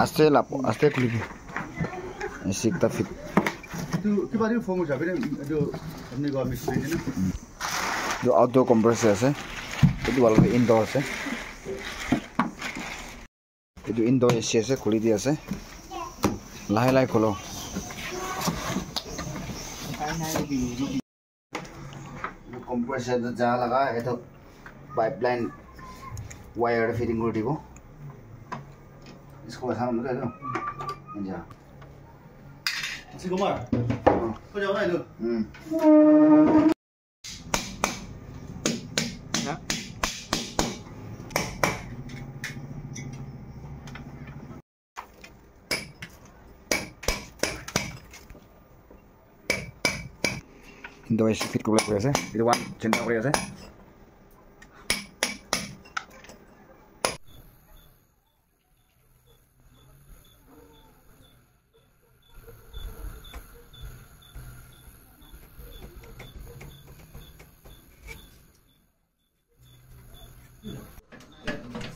আস্তে লাপ আস্তে খুলিবি সিকটা fit itu কিবা দিও ফোন যাবে না এটো আপনি গো মিস্ত্রি না जो आउटडोर compressor আছে এটো ভালো ইনডোর আছে এটো ইনডোর এসি আছে খুলি দি আছে লাহে লাহে খোলো compressor যা লাগা এটো পাইপলাইন वायर फिटिंग कर दिबो इसको ऐसा हम कर दो जा 지금 말 हो जाओ ना इधर Indo es fit করে আছে এটা ওয়ান চিন্তা করে আছে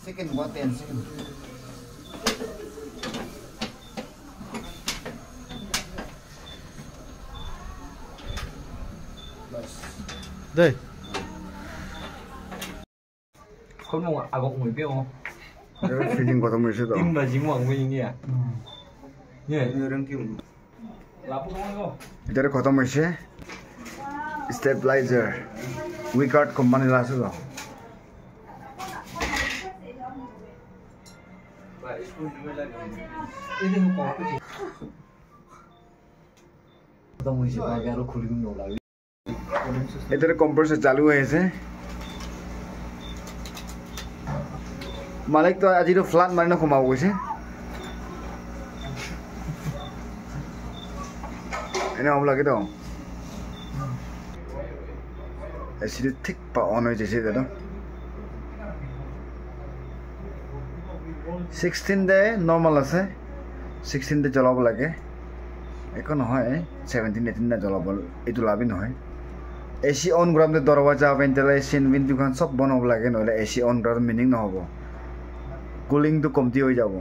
second what 10 second đây không mà à gọng mùi biết không feeling có tâm sự đó tim là dính hoàng với nhỉ nhỉ 이런 게 là không có 이제 খতম হইছে স্টেবিলাইজার উইকার্ড কোম্পানি আছে তো এদের কম্প্রেসর চালু হয়েছে মালিক তো আজি তো ফ্ল্যাট মারিনো কমাব গৈছে এনে হব লাগে তো এসিড ঠিক পা অন হয়ে যাচ্ছে দাদা 16 দে নরমাল আছে 16 দে জ্বলাব লাগে একো নহয় 17 18 না জ্বলাব এটো লাভি নহয় AC on গ্রামতে Darwaza ventilation window খান সব বন হব লাগে নহলে এসি অন গ্রাম মিনিং নহব কুলিং তো কমতি হৈ যাব